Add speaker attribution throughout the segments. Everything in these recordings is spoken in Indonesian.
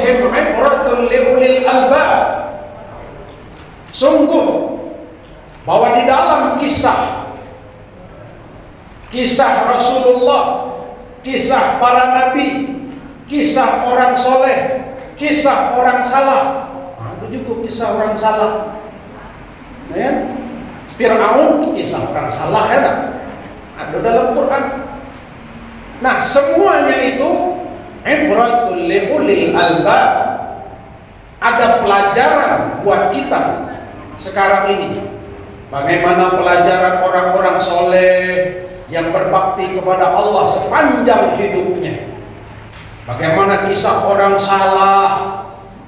Speaker 1: fihim ibratun liulil albab. Sungguh bahwa di dalam kisah Rasulullah, kisah para nabi, kisah orang soleh, kisah orang salah. Ada juga kisah orang salah. Ya? Fir'aun itu kisah orang salah, ya tak? Ada dalam Quran. Nah, semuanya itu ibratul liulil albab. Ada pelajaran buat kita sekarang ini. Bagaimana pelajaran orang-orang soleh yang berbakti kepada Allah sepanjang hidupnya. Bagaimana kisah orang salah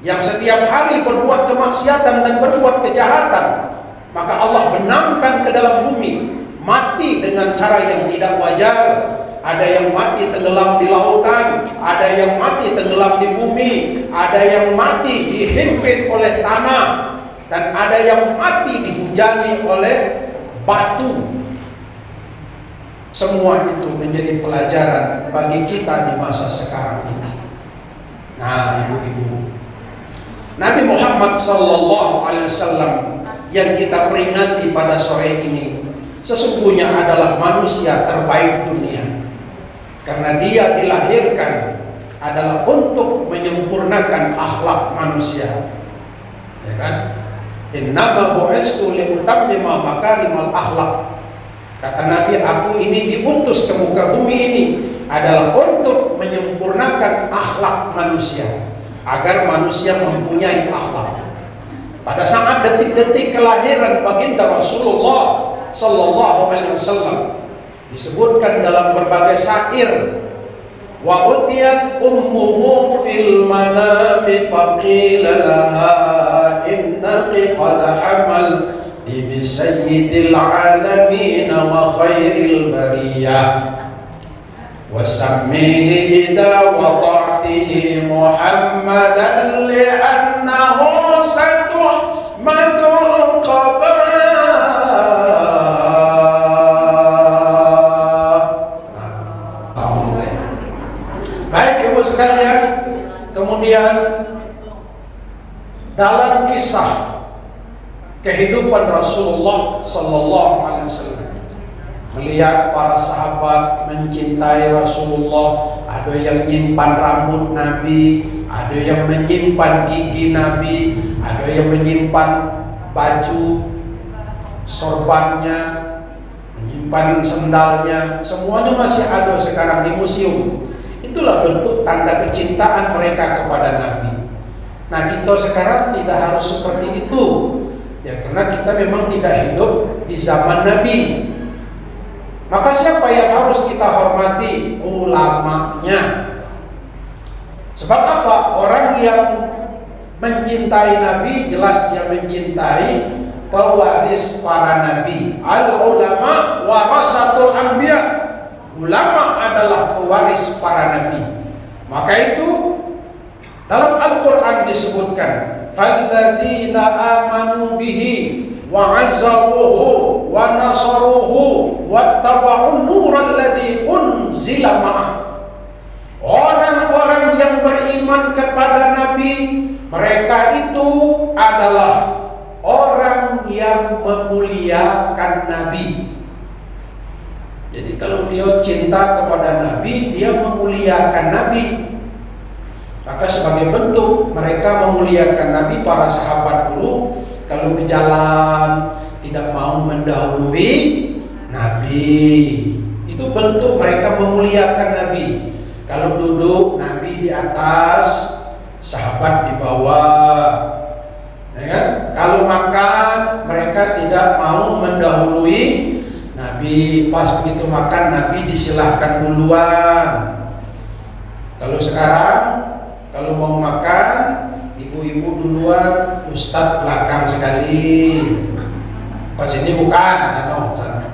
Speaker 1: yang setiap hari berbuat kemaksiatan dan berbuat kejahatan. Maka Allah benamkan ke dalam bumi, mati dengan cara yang tidak wajar. Ada yang mati tenggelam di lautan, ada yang mati tenggelam di bumi, ada yang mati dihimpit oleh tanah, dan ada yang mati dihujani oleh batu. Semua itu menjadi pelajaran bagi kita di masa sekarang ini. Nah, ibu-ibu, Nabi Muhammad SAW yang kita peringati pada sore ini sesungguhnya adalah manusia terbaik dunia. Karena dia dilahirkan adalah untuk menyempurnakan akhlak manusia. Ya kan? Innama bu'istu liutammima makarimal akhlak. Kata Nabi, aku ini diutus ke muka bumi ini adalah untuk menyempurnakan akhlak manusia, agar manusia mempunyai akhlak. Pada saat detik-detik kelahiran baginda Rasulullah sallallahu alaihi wasallam disebutkan dalam berbagai syair, wa utiyat ummuhu fil manami faqila laha innaki qad hamal bi sayyidil alamin wa khairil bariyah wa sammihi idza wada'tihi muhammadan li'annahu satuhmadu qabah. Sekalian, kemudian dalam kisah kehidupan Rasulullah sallallahu alaihi wasallam, melihat para sahabat mencintai Rasulullah, ada yang menyimpan rambut Nabi, ada yang menyimpan gigi Nabi, ada yang menyimpan baju sorbannya, menyimpan sendalnya, semuanya masih ada sekarang di museum. Itulah bentuk tanda kecintaan mereka kepada Nabi. Nah, kita sekarang tidak harus seperti itu, ya, karena kita memang tidak hidup di zaman Nabi. Maka siapa yang harus kita hormati? Ulamanya. Sebab apa? Orang yang mencintai Nabi jelas dia mencintai pewaris para Nabi. Al ulama warasatul anbiya. Ulama adalah pewaris para nabi. Maka itu dalam Al-Quran disebutkan, falladzina amanu bihi wa azzaruhu wa nasaruhu wattaba'un nural ladzi unzila ma'ah. Orang-orang yang beriman kepada Nabi, mereka itu adalah orang yang memuliakan Nabi. Jadi kalau dia cinta kepada Nabi, dia memuliakan Nabi. Maka sebagai bentuk mereka memuliakan Nabi, para sahabat dulu kalau berjalan tidak mau mendahului Nabi. Itu bentuk mereka memuliakan Nabi. Kalau duduk, Nabi di atas, sahabat di bawah. Ya kan? Kalau makan, mereka tidak mau mendahului Nabi. Pas begitu makan, Nabi disilahkan duluan. Kalau sekarang, kalau mau makan, ibu-ibu duluan, ustadz belakang sekali. Pas ini bukan, sana.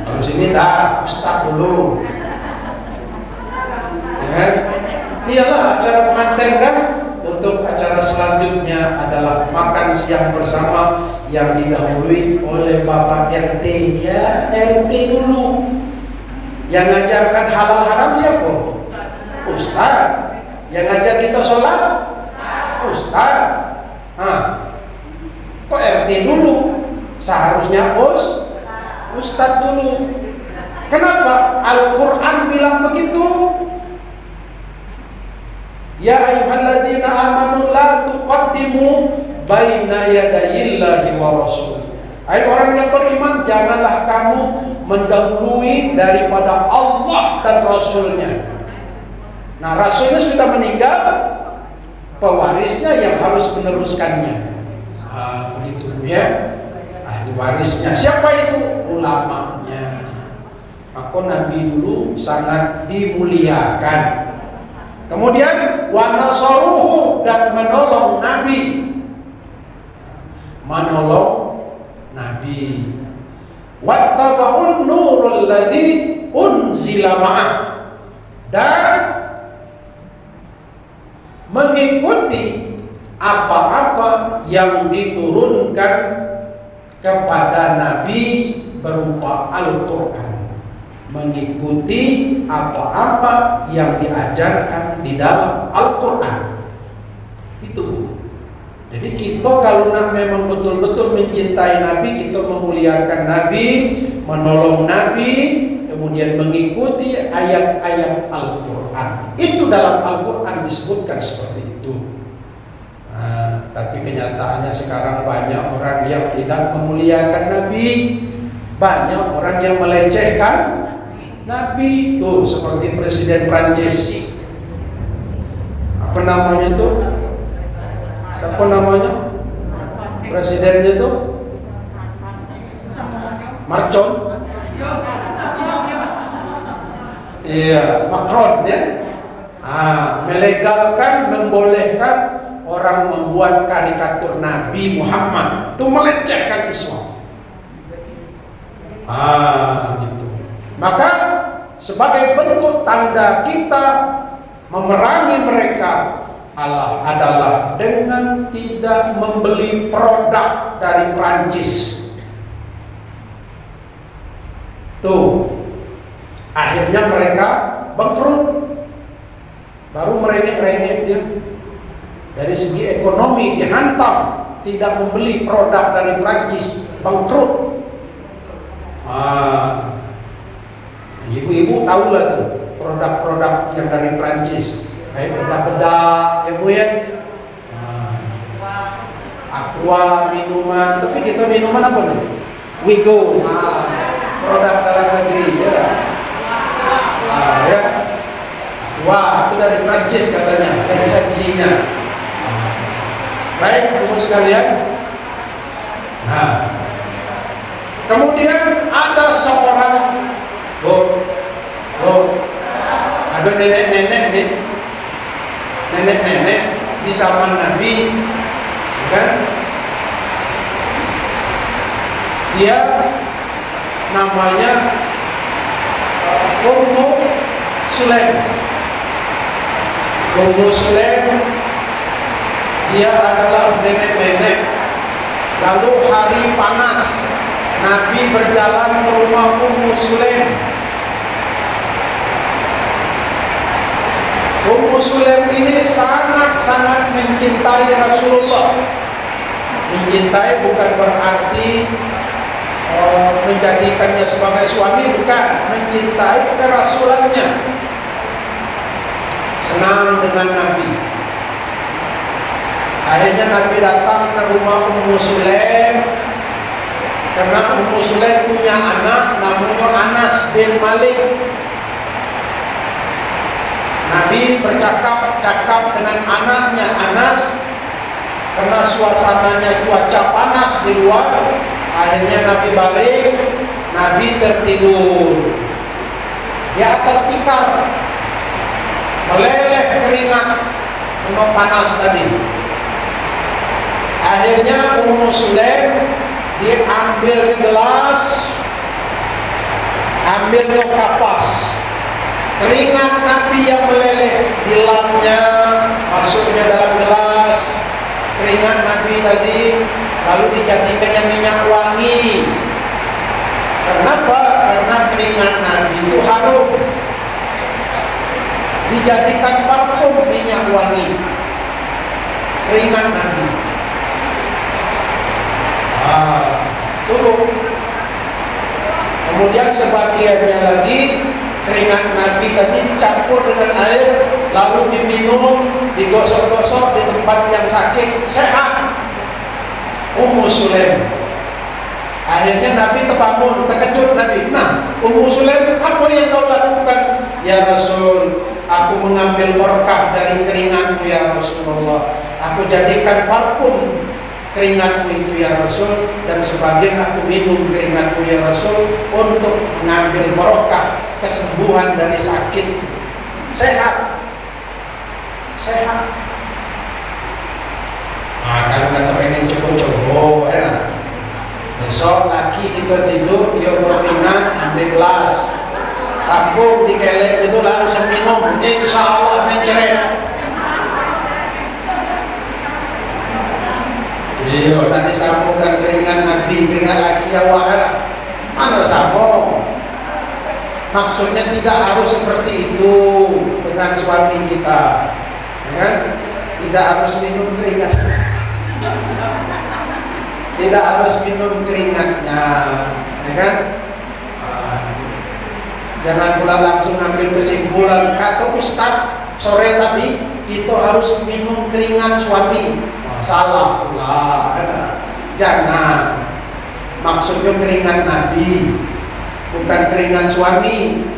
Speaker 1: Kalau sini dah, ustadz dulu. Ya, iyalah acara pengantin kan. Untuk acara selanjutnya adalah makan siang bersama yang didahului oleh Bapak RT. Ya, RT dulu. Yang ngajarkan halal haram siapa? Ustaz. Yang ngajak kita sholat ustaz. Kok RT dulu? Seharusnya ustaz dulu. Kenapa? Al-Quran bilang begitu. Ya ayyuhalladzina amanu la tuqaddimu baina yadayillahi wa rasul. Hai orang yang beriman, janganlah kamu mendahului daripada Allah dan Rasulnya. Nah, Rasulnya sudah meninggal, pewarisnya yang harus meneruskannya. Begitu ya. Ahli warisnya siapa itu? Ulamanya. Maka Nabi dulu sangat dimuliakan. Kemudian wa nasaruhu, dan menolong Nabi. Wattaba'un nurul ladzi unzila ma'ah, dan mengikuti apa-apa yang diturunkan kepada Nabi berupa Al-Quran. Mengikuti apa-apa yang diajarkan di dalam Al-Quran. Itu. Jadi kita kalau memang betul-betul mencintai Nabi, kita memuliakan Nabi, menolong Nabi, kemudian mengikuti ayat-ayat Al-Quran. Itu dalam Al-Quran disebutkan seperti itu. Tapi kenyataannya sekarang banyak orang yang tidak memuliakan Nabi, banyak orang yang melecehkan Nabi. Tuh seperti Presiden Prancis, apa namanya tuh? Siapa namanya? Presidennya itu Macron. Iya, Macron ya. Melegalkan, membolehkan orang membuat karikatur Nabi Muhammad. Itu melecehkan Islam. Gitu. Maka sebagai bentuk tanda kita memerangi mereka adalah dengan tidak membeli produk dari Prancis. Tuh, akhirnya mereka bangkrut. Baru merengek-rengek dia. Dari segi ekonomi dihantam, tidak membeli produk dari Prancis, bangkrut. Ibu-ibu tahulah tuh produk-produk yang dari Prancis. Kayak bedak-bedak ya Bu ya. Aqua, minuman. Tapi kita minuman apa nih? Wigo. Produk dalam negeri ya. Ya. Wah, itu dari Prancis katanya, lisensinya. Baik, Ibu sekalian. Kemudian ada seorang ada nenek-nenek nih. Nenek-nenek di zaman Nabi, kan? Dia namanya Ummu Sulaim. Ummu Sulaim, dia adalah nenek-nenek. Lalu hari panas, Nabi berjalan ke rumah Ummu Sulaim. Ummu Sulaim ini sangat-sangat mencintai Rasulullah. Mencintai bukan berarti menjadikannya sebagai suami, bukan. Mencintai kerasulannya. Senang dengan Nabi. Akhirnya Nabi datang ke rumah Ummu Sulaim, karena Ummu Sulaim punya anak namanya Anas bin Malik. Nabi bercakap-cakap dengan anaknya Anas, karena suasananya cuaca panas di luar. Akhirnya Nabi balik, Nabi tertidur di atas tikar, meleleh keringat karena panas tadi. Akhirnya Ummu Sulaim diambil gelas, ambilnya kapas. Keringat Nabi yang meleleh di lapnya masuknya dalam gelas. Keringat Nabi tadi lalu dijadikannya minyak wangi. Kenapa? Karena keringat Nabi itu harum. Dijadikan parfum. parfum minyak wangi, keringat Nabi. Turun. Kemudian sebagiannya lagi keringat Nabi tadi dicampur dengan air, lalu diminum, digosok-gosok di tempat yang sakit, sehat. Ummu Sulaim. Akhirnya Nabi terbangun, terkejut Nabi. Nah, Ummu Sulaim, apa yang kau lakukan? Ya Rasul, aku mengambil berkah dari keringatmu ya Rasulullah. Aku jadikan parfum keringatmu itu ya Rasul, dan sebagian aku minum keringatmu ya Rasul untuk mengambil barokah kesembuhan dari sakit. Sehat. Kalau kita pengen coba-coba, enak. Besok lagi kita tidur, dia berkeringat, ambil gelas, tampung di kelek itu langsung minum, insya Allah menceret. Iya, tadi sambungkan keringat Nabi, keringat laki awak, mana sambung? Maksudnya tidak harus seperti itu dengan suami kita, ya kan? Tidak harus minum keringat, tidak harus minum keringatnya, ya kan? Jangan pula langsung ambil kesimpulan kata Ustaz sore tadi kita harus minum keringat suami. Salah pula, jangan. Maksudnya keringat Nabi, bukan keringat suami.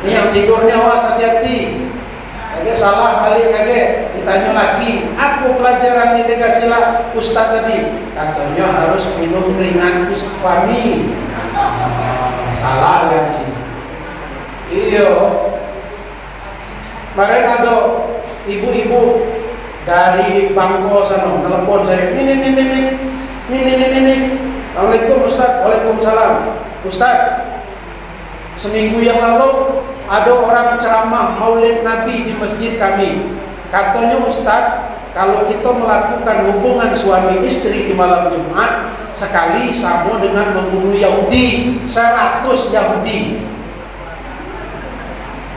Speaker 1: Ini yang tidurnya awas hati-hati. Lagi salah balik lagi, ditanya lagi, apa pelajaran yang dikasih lah Ustaz tadi? Katanya harus minum keringat suami. Salah lagi. Iya. Kemarin ada ibu-ibu dari Bangko sana telepon saya, ini. Assalamualaikum Ustaz. Waalaikumsalam. Ustaz, seminggu yang lalu ada orang ceramah Maulid Nabi di masjid kami. Katanya Ustaz, kalau kita melakukan hubungan suami istri di malam Jumat sekali sama dengan membunuh Yahudi 100 Yahudi.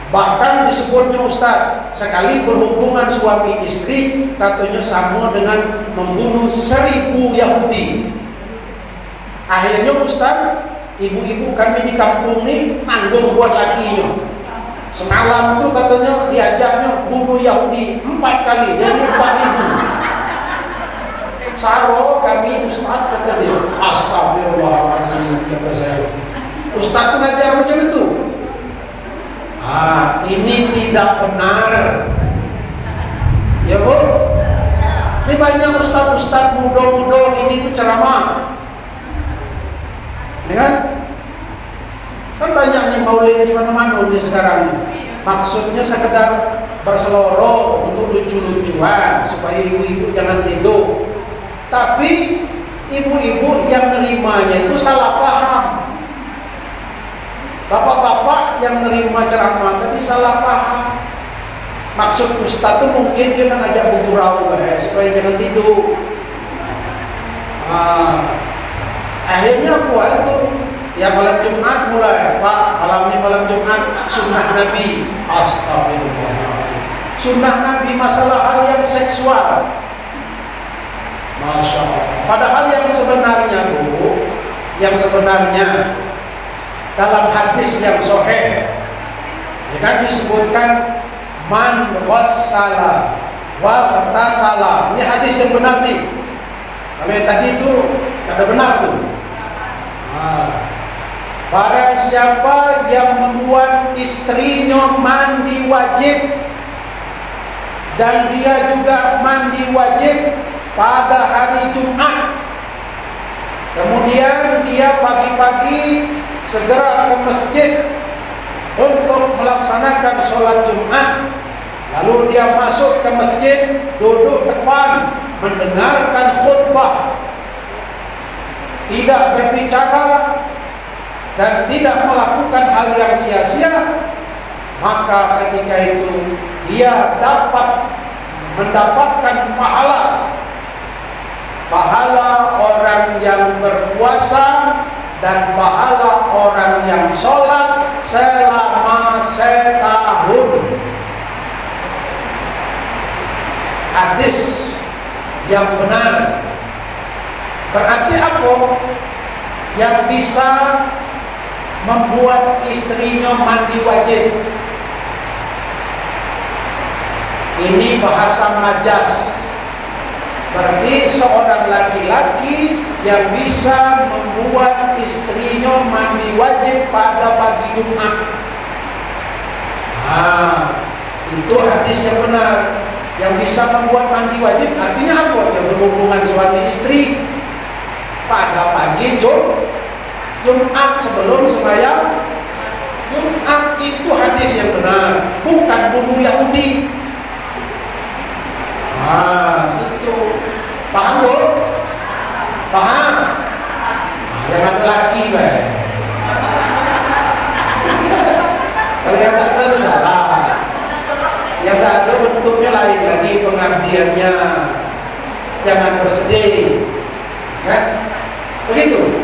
Speaker 1: Bahkan disebutnya Ustaz, sekali berhubungan suami istri katanya sama dengan membunuh 1000 Yahudi. Akhirnya Ustaz, ibu-ibu kami di kampung ini tanggung buat lakinya. Semalam itu katanya diajaknya bunuh Yahudi 4 kali, jadi 4000. Saro kami Ustaz, kata dia. Astagfirullahaladzim, kata saya. Ustaz mengajar macam itu. Ini tidak benar. Ya Bu, ini banyak ustaz-ustaz muda-muda ini tuh ceramah, ya kan? Kan banyak nih maulid di mana-mana nih sekarang. Maksudnya sekedar berseloroh untuk lucu-lucuan supaya ibu-ibu jangan tidur. Tapi ibu-ibu yang nerimanya itu salah paham. Bapak-bapak yang nerima ceramah tadi salah paham. Maksud Ustaz itu mungkin dia mengajak bergurau supaya jangan tidur. Akhirnya buat itu ya malam Jumat mulai, Pak, malam ini malam Jumat sunnah Nabi. Astagfirullahaladzim. Sunnah Nabi masalah hal yang seksual. Masya Allah. Padahal yang sebenarnya Bu, yang sebenarnya dalam hadis yang sahih, ya kan disebutkan man ghassala wa ghatasala. Ini hadis yang benar nih. Kalau yang tadi itu ada benar tuh. Barang siapa yang membuat istrinya mandi wajib dan dia juga mandi wajib pada hari Jumat, kemudian dia pagi-pagi segera ke masjid untuk melaksanakan sholat Jumat, lalu dia masuk ke masjid, duduk depan, mendengarkan khutbah, tidak berbicara dan tidak melakukan hal yang sia-sia, maka ketika itu dia dapat mendapatkan pahala orang yang berpuasa dan pahala orang yang sholat selama setahun. hadis yang benar. Berarti apa? Yang bisa membuat istrinya mandi wajib. Ini bahasa majas. Berarti seorang laki-laki yang bisa membuat istrinya mandi wajib pada pagi Jumat. Itu hadis yang benar. Yang bisa membuat mandi wajib artinya apa? Yang berhubungan suami istri pada pagi Jumat sebelum sembahyang Jumat. Itu hadis yang benar, bukan bunuh Yahudi. Itu paham loh? Paham? Yang ada laki baik. Kalau yang tak ada saudara, yang tak ada bentuknya lain lagi pengertiannya. Jangan bersedih, kan? Begitu.